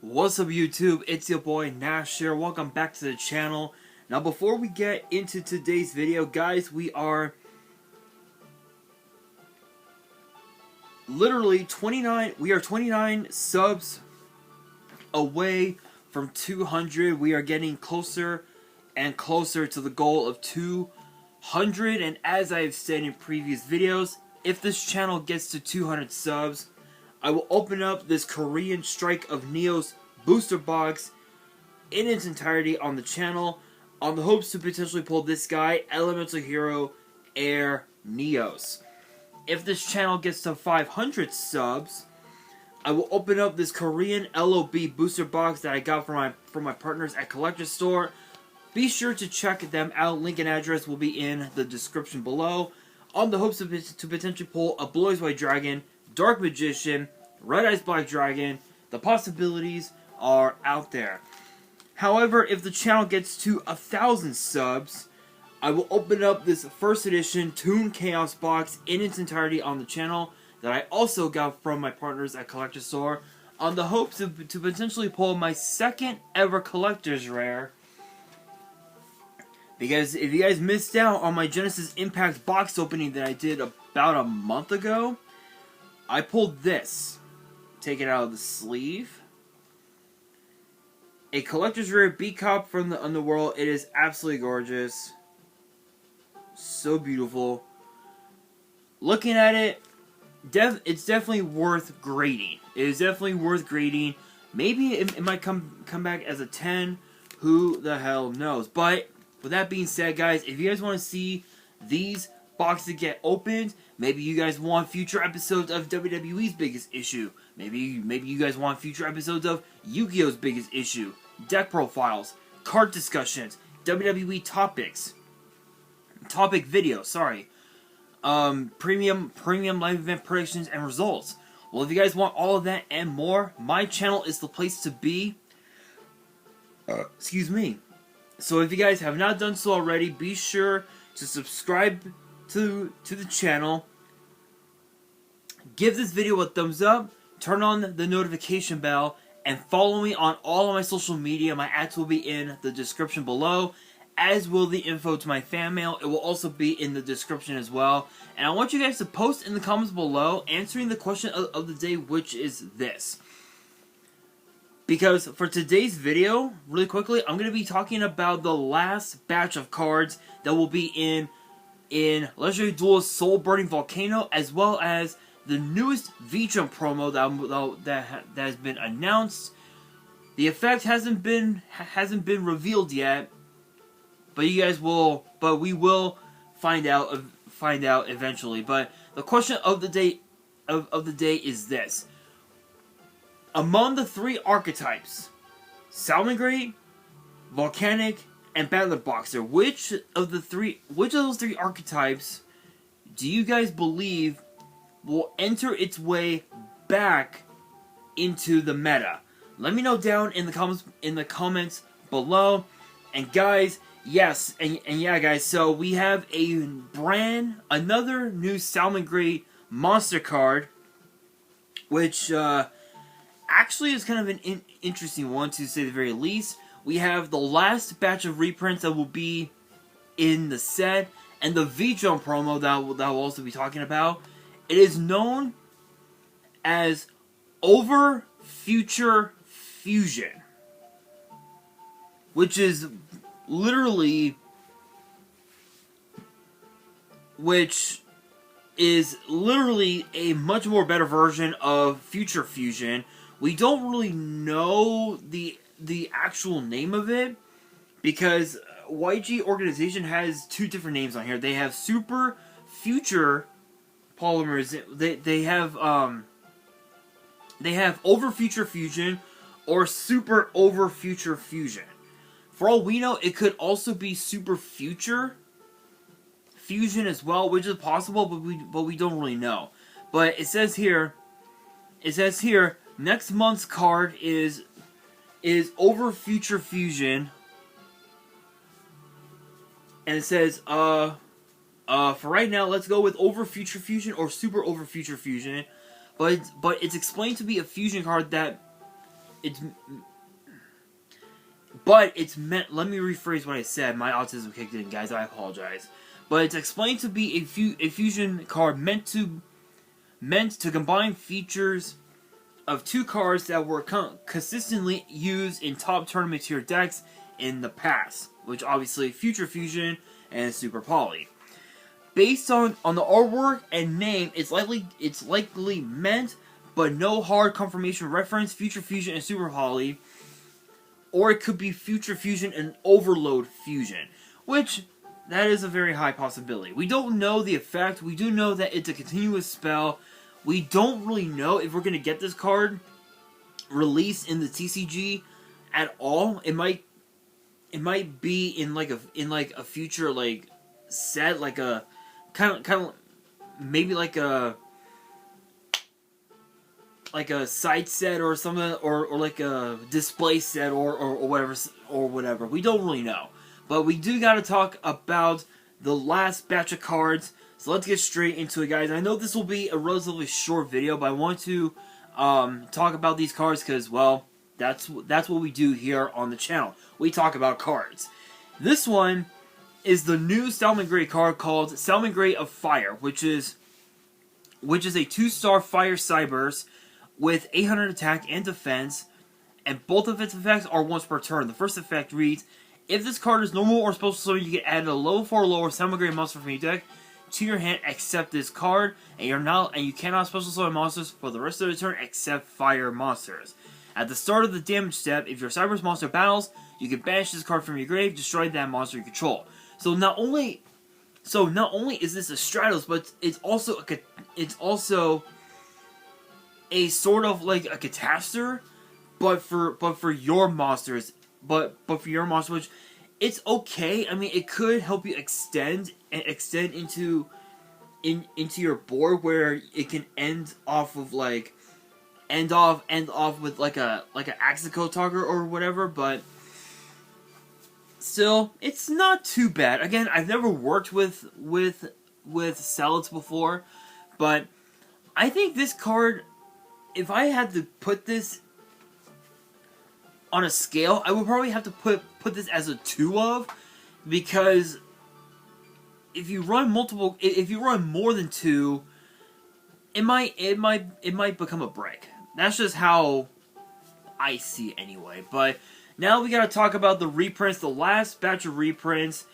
What's up YouTube, it's your boy Nash here, welcome back to the channel. Now before we get into today's video, guys, we are literally 29 subs away from 200. We are getting closer and closer to the goal of 200, and as I have said in previous videos, if this channel gets to 200 subs, I will open up this Korean Strike of Neos booster box in its entirety on the channel, on the hopes to potentially pull this guy, Elemental Hero Air Neos. If this channel gets to 500 subs, I will open up this Korean LOB booster box that I got from my partners at Collector Store. Be sure to check them out. Link and address will be in the description below. On the hopes to potentially pull a Blue Eyes White Dragon, Dark Magician, Red Eyes Black Dragon. The possibilities are out there. However, if the channel gets to 1,000 subs, I will open up this first edition Toon Chaos box in its entirety on the channel that I also got from my partners at Collector Store, on the hopes to potentially pull my second ever collector's rare. Because if you guys missed out on my Genesis Impact box opening that I did about a month ago, I pulled this. Take it out of the sleeve. A collector's rare B-Cop from the Underworld. It is absolutely gorgeous. So beautiful. Looking at it, it's definitely worth grading. It is definitely worth grading. Maybe it might come back as a 10. Who the hell knows? But with that being said, guys, if you guys want to see these boxes get opened, maybe you guys want future episodes of WWE's biggest issue. Maybe you guys want future episodes of Yu-Gi-Oh's biggest issue. Deck profiles, card discussions, WWE topic videos, sorry. Premium live event predictions and results. Well, if you guys want all of that and more, my channel is the place to be. Excuse me. So if you guys have not done so already, be sure to subscribe to the channel. Give this video a thumbs up. Turn on the notification bell. And follow me on all of my social media. My ads will be in the description below, as will the info to my fan mail. It will also be in the description as well. And I want you guys to post in the comments below answering the question of the day, which is this. Because for today's video, really quickly, I'm going to be talking about the last batch of cards that will be in Legendary Duelist Soulburning Volcano, as well as the newest V-Jump promo that has been announced. The effect hasn't been revealed yet, but we will find out eventually. But the question of the day is this: among the three archetypes, Salamangreat, Volcanic, and Battler Boxer, which of those three archetypes do you guys believe will enter its way back into the meta? Let me know down in the comments below. And guys, yes, and yeah, guys. So we have another new Salamangreat monster card, which actually is kind of an interesting one, to say the very least. We have the last batch of reprints that will be in the set, and the V-Jump promo that we'll also be talking about. It is known as Over Future Fusion, which is literally a much more better version of Future Fusion. We don't really know the actual name of it, because YG Organization has two different names on here. They have Super Future Polymers. They have Over Future Fusion or Super Over Future Fusion. For all we know, it could also be Super Future Fusion as well, which is possible, but we don't really know. But it says here, next month's card is Over Future Fusion, and it says for right now, let's go with Over Future Fusion or Super Over Future Fusion. But it's explained to be a fusion card that but it's meant. Let me rephrase what I said. My autism kicked in, guys. I apologize. But it's explained to be a fusion card meant to combine features of two cards that were consistently used in top tournament tier decks in the past, which obviously Future Fusion and Super Poly. Based on the artwork and name, it's likely meant, but no hard confirmation reference Future Fusion and Super Poly, or it could be Future Fusion and Overload Fusion, which that is a very high possibility. We don't know the effect. We do know that it's a continuous spell. We don't really know if we're gonna get this card released in the TCG at all. It might be in like a future like set, like a kind of maybe like a side set or something, or like a display set or whatever. We don't really know, but we do got to talk about the last batch of cards. So let's get straight into it, guys. I know this will be a relatively short video, but I want to talk about these cards because, well, that's what we do here on the channel. We talk about cards. This one is the new Salamangreat card called Salamangreat of Fire, which is a 2-star Fire Cyberse with 800 attack and defense, and both of its effects are once per turn. The first effect reads: if this card is normal or special summon, you get added a level 4 or lower Salamangreat monster from your deck to your hand except this card, and you cannot special summon monsters for the rest of the turn except fire monsters. At the start of the damage step, if your Cyberse monster battles, you can banish this card from your grave, destroy that monster you control. So not only is this a Stratos, but it's also a sort of like a Catastor, but for your monsters, but for your monster, which it's okay. I mean, it could help you extend into your board where it can end off with like with like a Axico Talker or whatever, but still, it's not too bad. Again, I've never worked with salads before, but I think this card, if I had to put this on a scale, I would probably have to put this as a 2 of, because if you run more than 2, it might become a brick. That's just how I see it anyway. But now we gotta talk about the reprints, the last batch of reprints,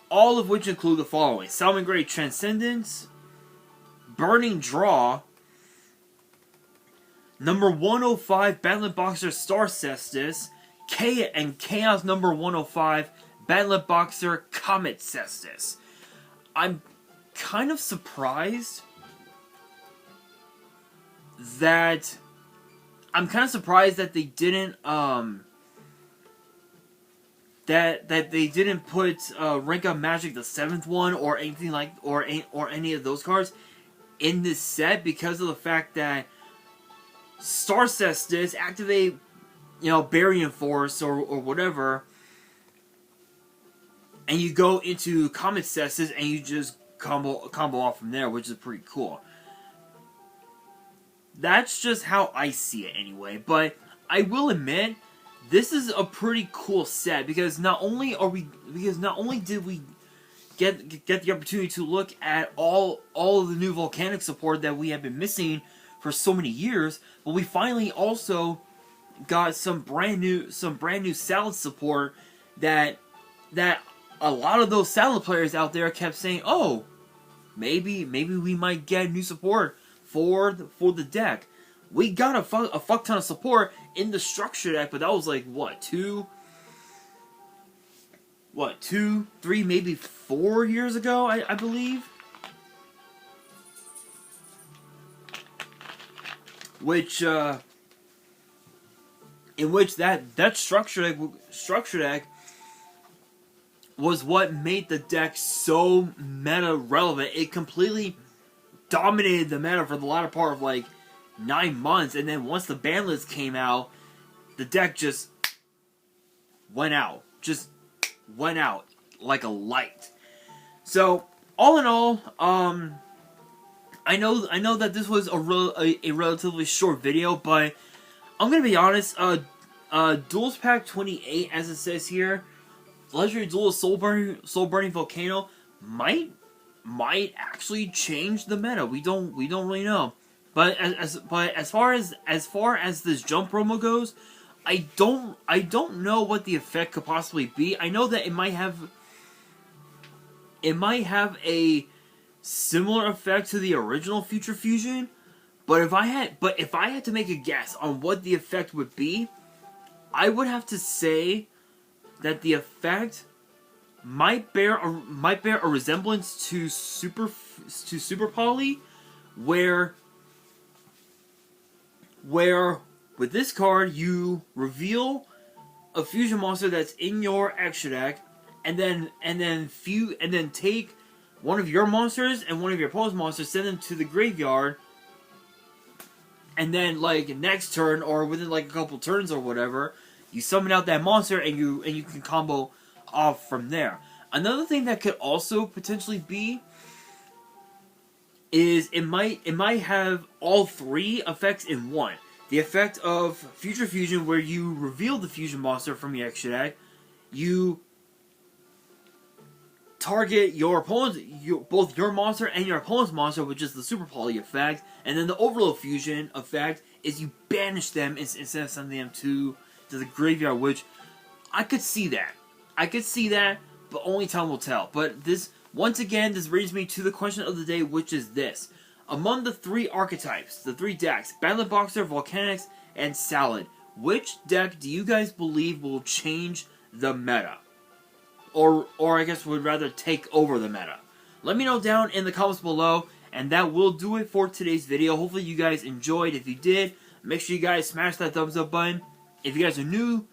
all of which include the following: Salamangreat Transcendence, Burning Draw, number 105 Battlet Boxer Star Cestus, and Chaos number 105 Battlet Boxer Comet Cestus. I'm kind of surprised that they didn't that they didn't put Rank Up Magic the 7th one or anything like or any of those cards in this set, because of the fact that Star Cestus activate, Baryon Force or whatever, and you go into Comet Cestus and you just combo off from there, which is pretty cool. That's just how I see it anyway. But I will admit, this is a pretty cool set, because not only did we get the opportunity to look at all of the new Volcanic support that we have been missing for so many years, but we finally also got some brand new Salad support that a lot of those Salad players out there kept saying, oh, maybe we might get new support for the deck. We got a fuck ton of support in the structure deck, but that was like two, 3, maybe 4 years ago, I believe. In which that structure deck was what made the deck so meta relevant. It completely dominated the meta for the latter part of like 9 months, and then once the ban list came out, the deck just went out like a light. So all in all, I know that this was a relatively short video, but I'm gonna be honest. Duelist Pack 28, as it says here, Legendary Duelist Soulburning Volcano might actually change the meta. We don't really know. But as far as this jump promo goes, I don't know what the effect could possibly be. I know that it might have a similar effect to the original Future Fusion, but if I had to make a guess on what the effect would be, I would have to say that the effect might bear a resemblance to Super Poly, where with this card you reveal a fusion monster that's in your extra deck, and then take one of your monsters and one of your opponent's monsters, send them to the graveyard, and then like next turn or within like a couple turns or whatever, you summon out that monster and you can combo off from there. Another thing that could also potentially be is it might have all three effects in one. The effect of Future Fusion, where you reveal the fusion monster from your extra deck, you target your opponent's, both your monster and your opponent's monster, which is the Super Poly effect, and then the Overload Fusion effect is you banish them instead of sending them to the graveyard, which I could see that. But only time will tell. But this, once again, this brings me to the question of the day, which is this. Among the three archetypes, the three decks, Battle Boxer, Volcanics, and Salad, which deck do you guys believe will change the meta? Or I guess would rather take over the meta? Let me know down in the comments below, and that will do it for today's video. Hopefully you guys enjoyed. If you did, make sure you guys smash that thumbs up button. If you guys are new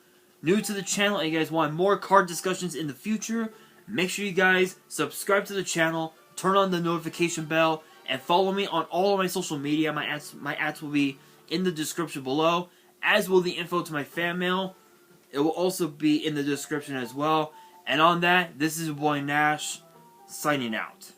to the channel and you guys want more card discussions in the future, make sure you guys subscribe to the channel, turn on the notification bell, and follow me on all of my social media. My ads will be in the description below, as will the info to my fan mail. It will also be in the description as well. And on that, this is your boy Nash, signing out.